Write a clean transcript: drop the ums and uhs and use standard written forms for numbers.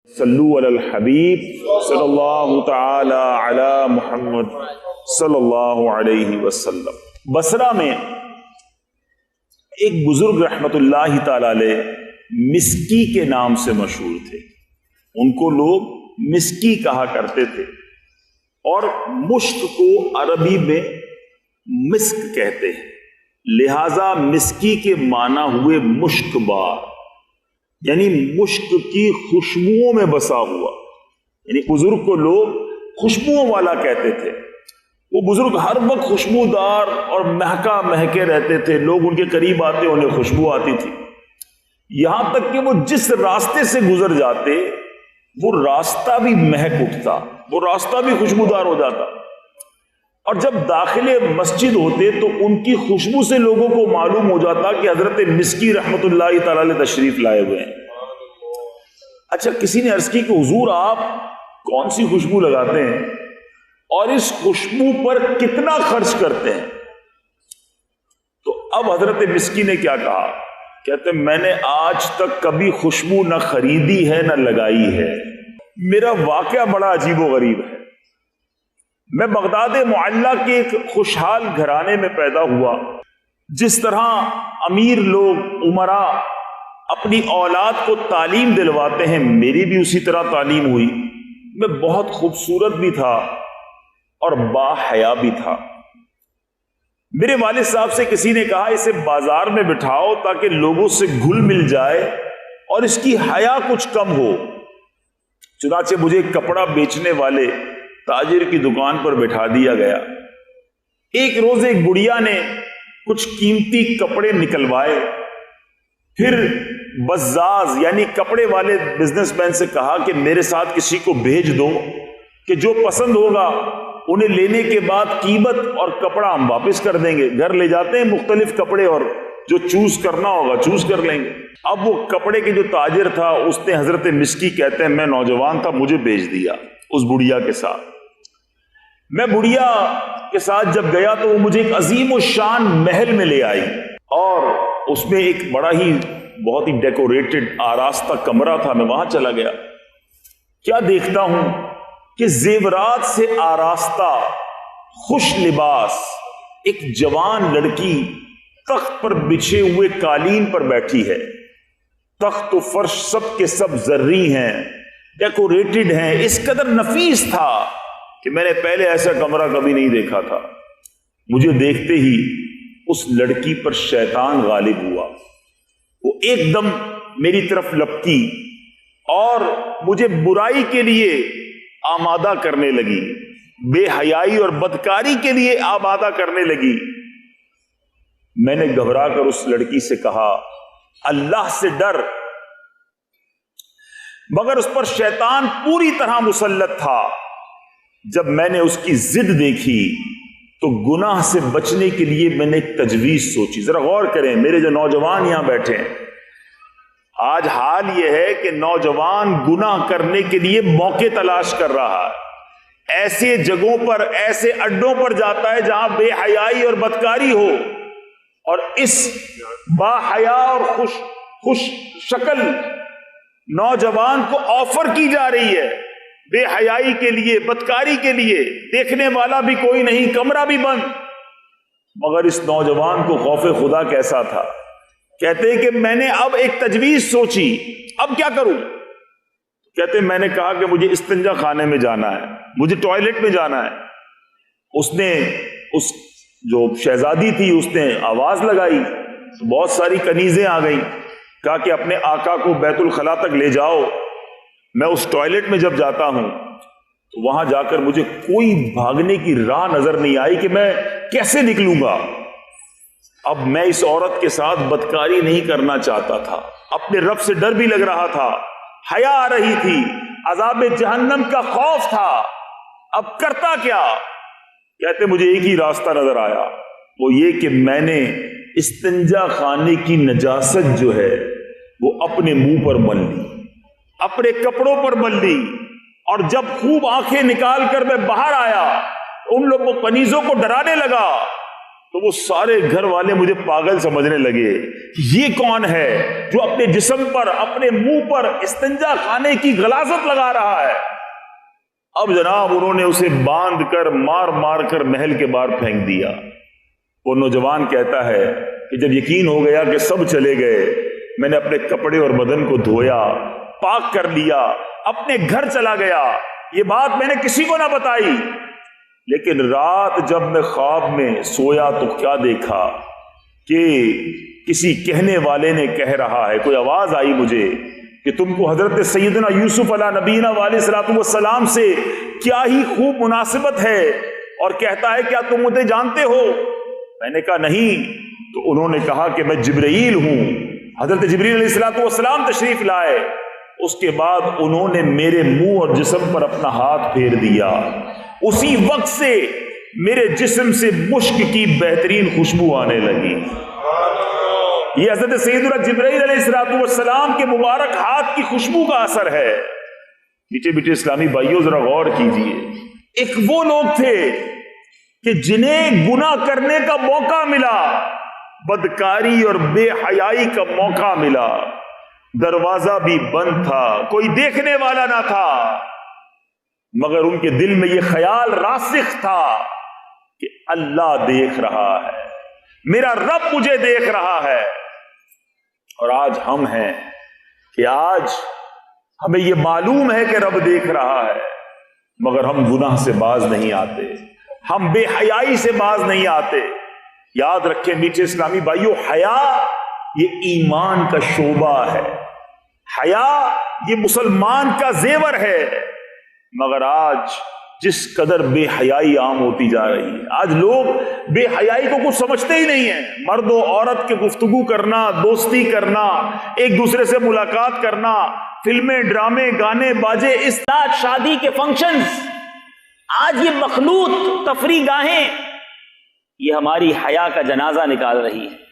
صلو علی الحبیب صلی اللہ تعالی علی محمد صلی اللہ علیہ وسلم۔ بصرہ میں ایک بزرگ رحمت اللہ تعالی علیہ مسکی کے نام سے مشہور تھے۔ ان کو لوگ مسکی کہا کرتے تھے، اور مشک کو عربی میں مسک کہتے ہیں، لہذا مسکی کے معنی ہوئے مشک بار، یعنی مشک کی خوشبوؤں میں بسا ہوا، یعنی بزرگ کو لوگ خوشبوؤں والا کہتے تھے۔ وہ بزرگ ہر وقت خوشبودار اور مہکا مہکے رہتے تھے، لوگ ان کے قریب آتے انہیں خوشبو آتی تھی، یہاں تک کہ وہ جس راستے سے گزر جاتے وہ راستہ بھی مہک اٹھتا، وہ راستہ بھی خوشبودار ہو جاتا، اور جب داخل مسجد ہوتے تو ان کی خوشبو سے لوگوں کو معلوم ہو جاتا کہ حضرت مسکی رحمت اللہ تعالی علیہ تشریف لائے ہوئے ہیں۔ اچھا، کسی نے عرض کی کہ حضور آپ کون سی خوشبو لگاتے ہیں اور اس خوشبو پر کتنا خرچ کرتے ہیں؟ تو اب حضرت مسکی نے کیا کہا؟ کہتے ہیں میں نے آج تک کبھی خوشبو نہ خریدی ہے نہ لگائی ہے، میرا واقعہ بڑا عجیب و غریب ہے۔ میں بغداد معلیٰ کے ایک خوشحال گھرانے میں پیدا ہوا، جس طرح امیر لوگ عمراء اپنی اولاد کو تعلیم دلواتے ہیں، میری بھی اسی طرح تعلیم ہوئی۔ میں بہت خوبصورت بھی تھا اور با حیا بھی تھا۔ میرے والد صاحب سے کسی نے کہا اسے بازار میں بٹھاؤ تاکہ لوگوں سے گھل مل جائے اور اس کی حیا کچھ کم ہو۔ چنانچہ مجھے کپڑا بیچنے والے تاجر کی دکان پر بٹھا دیا گیا۔ ایک روز ایک بڑھیا نے کچھ قیمتی کپڑے نکلوائے، پھر بزاز یعنی کپڑے والے بزنس مین سے کہا کہ میرے ساتھ کسی کو بھیج دو کہ جو پسند ہوگا انہیں لینے کے بعد قیمت اور کپڑا ہم واپس کر دیں گے۔ گھر لے جاتے ہیں مختلف کپڑے اور جو چوز کرنا ہوگا چوز کر لیں گے۔ اب وہ کپڑے کے جو تاجر تھا اس نے حضرت مسکی کہتے ہیں میں نوجوان تھا، مجھے بھیج دیا اس بڑھیا کے ساتھ۔ میں بڑھیا کے ساتھ جب گیا تو وہ مجھے ایک عظیم الشان محل میں لے آئی، اور اس میں ایک بڑا ہی بہت ہی ڈیکوریٹڈ آراستہ کمرہ تھا۔ میں وہاں چلا گیا، کیا دیکھتا ہوں کہ زیورات سے آراستہ خوش لباس ایک جوان لڑکی تخت پر بچھے ہوئے قالین پر بیٹھی ہے۔ تخت و فرش سب کے سب زرعی ہیں، ڈیکوریٹڈ ہیں، اس قدر نفیس تھا کہ میں نے پہلے ایسا کمرہ کبھی نہیں دیکھا تھا۔ مجھے دیکھتے ہی اس لڑکی پر شیطان غالب ہوا، وہ ایک دم میری طرف لپکی اور مجھے برائی کے لیے آمادہ کرنے لگی، بے حیائی اور بدکاری کے لیے آمادہ کرنے لگی۔ میں نے گھبرا کر اس لڑکی سے کہا اللہ سے ڈر، مگر اس پر شیطان پوری طرح مسلط تھا۔ جب میں نے اس کی ضد دیکھی تو گناہ سے بچنے کے لیے میں نے ایک تجویز سوچی۔ ذرا غور کریں میرے جو نوجوان یہاں بیٹھے ہیں، آج حال یہ ہے کہ نوجوان گناہ کرنے کے لیے موقع تلاش کر رہا ہے، ایسے جگہوں پر ایسے اڈوں پر جاتا ہے جہاں بے حیائی اور بدکاری ہو، اور اس با حیا اور خوش شکل نوجوان کو آفر کی جا رہی ہے بے حیائی کے لیے، بدکاری کے لیے، دیکھنے والا بھی کوئی نہیں، کمرہ بھی بند۔ مگر اس نوجوان کو خوف خدا کیسا تھا، کہتے ہیں کہ میں نے اب ایک تجویز سوچی، اب کیا کروں؟ کہتے ہیں میں نے کہا کہ مجھے استنجا خانے میں جانا ہے، مجھے ٹوائلٹ میں جانا ہے۔ اس نے اس جو شہزادی تھی اس نے آواز لگائی تو بہت ساری کنیزیں آ گئیں، کہا کہ اپنے آقا کو بیت الخلا تک لے جاؤ۔ میں اس ٹوائلٹ میں جب جاتا ہوں تو وہاں جا کر مجھے کوئی بھاگنے کی راہ نظر نہیں آئی کہ میں کیسے نکلوں گا۔ اب میں اس عورت کے ساتھ بدکاری نہیں کرنا چاہتا تھا، اپنے رب سے ڈر بھی لگ رہا تھا، حیا آ رہی تھی، عذاب جہنم کا خوف تھا، اب کرتا کیا؟ کہتے مجھے ایک ہی راستہ نظر آیا، وہ یہ کہ میں نے استنجا خانے کی نجاست جو ہے وہ اپنے منہ پر مل لی، اپنے کپڑوں پر مل لی، اور جب خوب آنکھیں نکال کر میں باہر آیا ان لوگوں کنیزوں کو ڈرانے لگا تو وہ سارے گھر والے مجھے پاگل سمجھنے لگے کہ یہ کون ہے جو اپنے جسم پر اپنے منہ پر استنجا خانے کی غلاظت لگا رہا ہے. اب جناب انہوں نے اسے باندھ کر مار مار کر محل کے باہر پھینک دیا. وہ نوجوان کہتا ہے کہ جب یقین ہو گیا کہ سب چلے گئے, میں نے اپنے کپڑے اور بدن کو دھویا, پاک کر لیا, اپنے گھر چلا گیا. یہ بات میں نے کسی کو نہ بتائی, لیکن رات جب میں خواب میں سویا تو کیا دیکھا کہ کسی کہنے والے نے کہہ رہا ہے, کوئی آواز آئی مجھے کہ تم کو حضرت سیدنا یوسف علیہ نبینا علیہ الصلوۃ والسلام سے کیا ہی خوب مناسبت ہے, اور کہتا ہے کیا تم مجھے جانتے ہو؟ میں نے کہا نہیں. تو انہوں نے کہا کہ میں جبرائیل ہوں. حضرت جبرائیل علیہ الصلوۃ والسلام تشریف لائے. اس کے بعد انہوں نے میرے منہ اور جسم پر اپنا ہاتھ پھیر دیا. اسی وقت سے میرے جسم سے مشک کی بہترین خوشبو آنے لگی. یہ حضرت سیدنا جبرائیل علیہ الصلوۃ والسلام کے مبارک ہاتھ کی خوشبو کا اثر ہے. میٹھے میٹھے اسلامی بھائیوں ذرا غور کیجئے. ایک وہ لوگ تھے کہ جنہیں گناہ کرنے کا موقع ملا, بدکاری اور بے حیائی کا موقع ملا, دروازہ بھی بند تھا, کوئی دیکھنے والا نہ تھا, مگر ان کے دل میں یہ خیال راسخ تھا کہ اللہ دیکھ رہا ہے, میرا رب مجھے دیکھ رہا ہے. اور آج ہم ہیں کہ آج ہمیں یہ معلوم ہے کہ رب دیکھ رہا ہے, مگر ہم گناہ سے باز نہیں آتے, ہم بے حیائی سے باز نہیں آتے. یاد رکھیں میٹھے اسلامی بھائیوں, حیا یہ ایمان کا شعبہ ہے, حیا یہ مسلمان کا زیور ہے. مگر آج جس قدر بے حیائی عام ہوتی جا رہی ہے, آج لوگ بے حیائی کو کچھ سمجھتے ہی نہیں ہیں. مرد و عورت کے گفتگو کرنا, دوستی کرنا, ایک دوسرے سے ملاقات کرنا, فلمیں, ڈرامے, گانے, باجے, آج شادی کے فنکشنز, آج یہ مخلوط تفریح گاہیں, یہ ہماری حیا کا جنازہ نکال رہی ہے.